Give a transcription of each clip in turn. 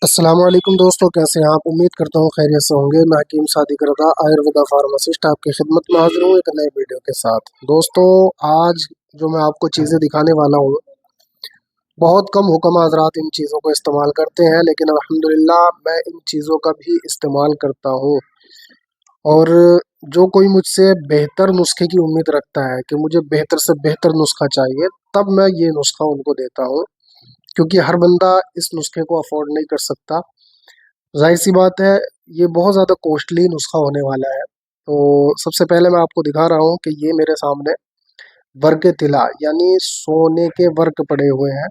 अस्सलाम वालेकुम दोस्तों, कैसे हैं आप? उम्मीद करता हूँ खैरियत से होंगे। मैं हकीम सादिक रज़ा आयुर्वेदा फार्मासिस्ट आपकी खिदमत में हाजिर हूँ एक नए वीडियो के साथ। दोस्तों, आज जो मैं आपको चीज़ें दिखाने वाला हूँ, बहुत कम हुक्म हज़रात इन चीज़ों को इस्तेमाल करते हैं, लेकिन अल्हम्दुलिल्लाह मैं इन चीज़ों का भी इस्तेमाल करता हूँ। और जो कोई मुझसे बेहतर नुस्खे की उम्मीद रखता है कि मुझे बेहतर से बेहतर नुस्खा चाहिए, तब मैं ये नुस्खा उनको देता हूँ, क्योंकि हर बंदा इस नुस्खे को अफोर्ड नहीं कर सकता। जाहिर सी बात है, ये बहुत ज़्यादा कॉस्टली नुस्खा होने वाला है। तो सबसे पहले मैं आपको दिखा रहा हूँ कि ये मेरे सामने वर्क तिला यानी सोने के वर्क पड़े हुए हैं।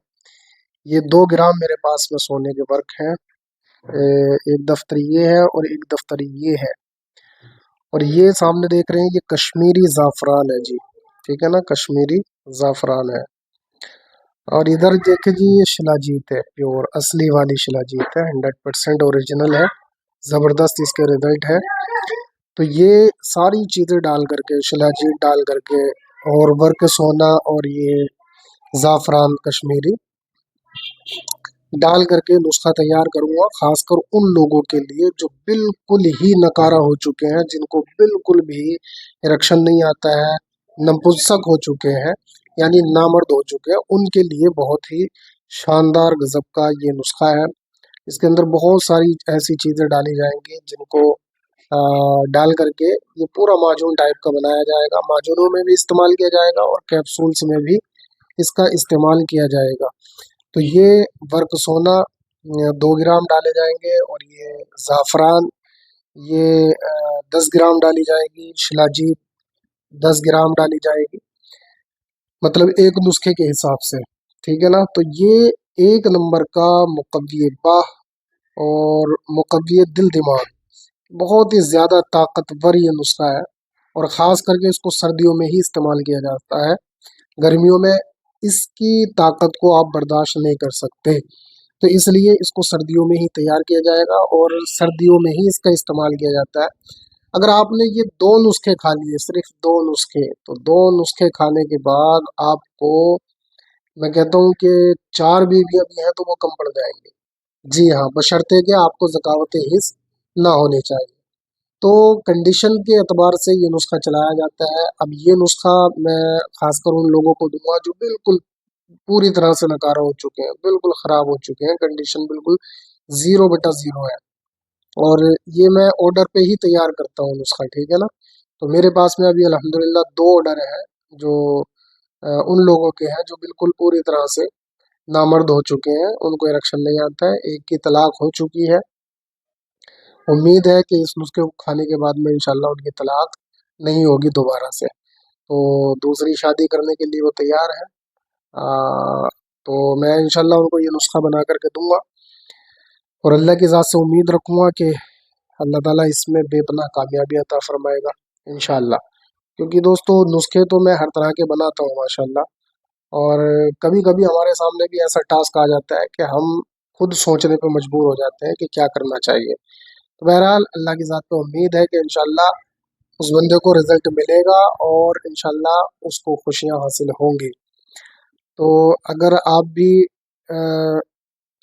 ये 2 ग्राम मेरे पास में सोने के वर्क हैं। एक दफ्तर ये है और एक दफ्तर ये है। और ये सामने देख रहे हैं, ये कश्मीरी ज़ाफ़रान है जी। ठीक है ना, कश्मीरी ज़ाफ़रान है। और इधर देखे जी, ये शिलाजीत है, प्योर असली वाली शिलाजीत है, 100% ओरिजिनल है। ज़बरदस्त इसके रिजल्ट है। तो ये सारी चीज़ें डाल करके, शिलाजीत डाल करके और वर्क सोना और ये ज़ाफ़रान कश्मीरी डाल करके नुस्खा तैयार करूँगा, खासकर उन लोगों के लिए जो बिल्कुल ही नकारा हो चुके हैं, जिनको बिल्कुल भी इरेक्शन नहीं आता है, नपुंसक हो चुके हैं, यानी नामर्द हो चुके हैं। उनके लिए बहुत ही शानदार गजब का ये नुस्खा है। इसके अंदर बहुत सारी ऐसी चीज़ें डाली जाएंगी जिनको अ, डाल करके ये पूरा माजून टाइप का बनाया जाएगा। माजूनों में भी इस्तेमाल किया जाएगा और कैप्सूल्स में भी इसका इस्तेमाल किया जाएगा। तो ये वर्क सोना 2 ग्राम डाले जाएंगे, और ये ज़ाफ़रान ये 10 ग्राम डाली जाएगी, शिलाजीत 10 ग्राम डाली जाएगी, मतलब एक नुस्खे के हिसाब से। ठीक है ना, तो ये एक नंबर का मुकव्वी बाह और मुकव्वी दिल दिमाग, बहुत ही ज़्यादा ताकतवर ये नुस्खा है। और ख़ास करके इसको सर्दियों में ही इस्तेमाल किया जाता है, गर्मियों में इसकी ताकत को आप बर्दाश्त नहीं कर सकते। तो इसलिए इसको सर्दियों में ही तैयार किया जाएगा और सर्दियों में ही इसका इस्तेमाल किया जाता है। अगर आपने ये 2 नुस्खे खा लिए, सिर्फ 2 नुस्खे, तो 2 नुस्खे खाने के बाद आपको, मैं कहता हूँ कि 4 बीवियाँ भी हैं तो वो कम पड़ जाएंगी। जी हाँ, बशर्ते कि आपको ज़कावत हिस्स ना होनी चाहिए। तो कंडीशन के एतबार से ये नुस्खा चलाया जाता है। अब ये नुस्खा मैं खासकर उन लोगों को दूंगा जो बिल्कुल पूरी तरह से नकारा हो चुके हैं, बिल्कुल ख़राब हो चुके हैं, कंडीशन बिल्कुल 0/0 है। और ये मैं ऑर्डर पे ही तैयार करता हूँ नुस्खा। ठीक है ना, तो मेरे पास में अभी अल्हम्दुलिल्लाह 2 ऑर्डर हैं जो उन लोगों के हैं जो बिल्कुल पूरी तरह से नामर्द हो चुके हैं, उनको इरेक्शन नहीं आता है, एक की तलाक हो चुकी है। उम्मीद है कि इस नुस्खे को खाने के बाद में इंशाल्लाह उनकी तलाक नहीं होगी दोबारा से, तो दूसरी शादी करने के लिए वो तैयार है। तो मैं इंशाल्लाह उनको ये नुस्खा बना करके दूंगा, और अल्लाह की ज़ात से उम्मीद रखूँगा कि अल्लाह ताला इसमें बेपनाह कामयाबी अता फरमाएगा इंशाल्लाह। क्योंकि दोस्तों, नुस्खे तो मैं हर तरह के बनाता हूँ माशाल्लाह, और कभी कभी हमारे सामने भी ऐसा टास्क आ जाता है कि हम खुद सोचने पे मजबूर हो जाते हैं कि क्या करना चाहिए। तो बहरहाल अल्लाह की ज़ात पे उम्मीद है कि इंशाल्लाह उस बंदे को रिजल्ट मिलेगा और इंशाल्लाह उसको खुशियां हासिल होंगी। तो अगर आप भी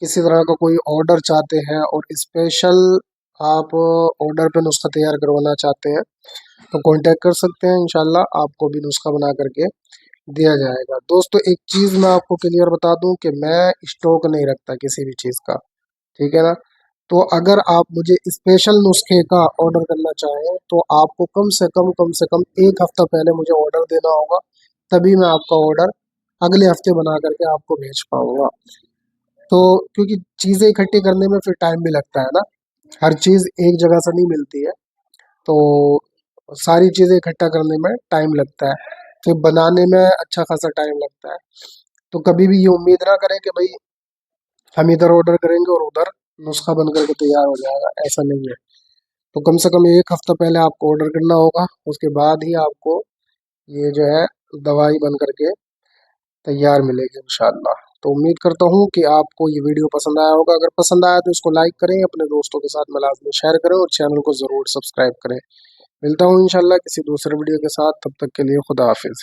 किसी तरह का कोई ऑर्डर चाहते हैं और स्पेशल आप ऑर्डर पे नुस्खा तैयार करवाना चाहते हैं, तो कांटेक्ट कर सकते हैं। इंशाल्लाह आपको भी नुस्खा बना करके दिया जाएगा। दोस्तों, एक चीज़ मैं आपको क्लियर बता दूं कि मैं स्टॉक नहीं रखता किसी भी चीज़ का। ठीक है ना, तो अगर आप मुझे स्पेशल नुस्खे का ऑर्डर करना चाहें तो आपको कम से कम 1 हफ्ता पहले मुझे ऑर्डर देना होगा, तभी मैं आपका ऑर्डर अगले हफ्ते बना करके आपको भेज पाऊंगा। तो क्योंकि चीज़ें इकट्ठी करने में फिर टाइम भी लगता है ना, हर चीज़ एक जगह से नहीं मिलती है, तो सारी चीज़ें इकट्ठा करने में टाइम लगता है, फिर बनाने में अच्छा खासा टाइम लगता है। तो कभी भी ये उम्मीद ना करें कि भाई हम इधर ऑर्डर करेंगे और उधर नुस्खा बन करके तैयार हो जाएगा, ऐसा नहीं है। तो कम से कम 1 हफ्ता पहले आपको ऑर्डर करना होगा, उसके बाद ही आपको ये जो है दवाई बन करके तैयार मिलेगी इंशाल्लाह। तो उम्मीद करता हूँ कि आपको ये वीडियो पसंद आया होगा। अगर पसंद आया तो इसको लाइक करें, अपने दोस्तों के साथ में लाजमी शेयर करें और चैनल को ज़रूर सब्सक्राइब करें। मिलता हूँ इंशाल्लाह किसी दूसरे वीडियो के साथ, तब तक के लिए खुदा हाफिज़।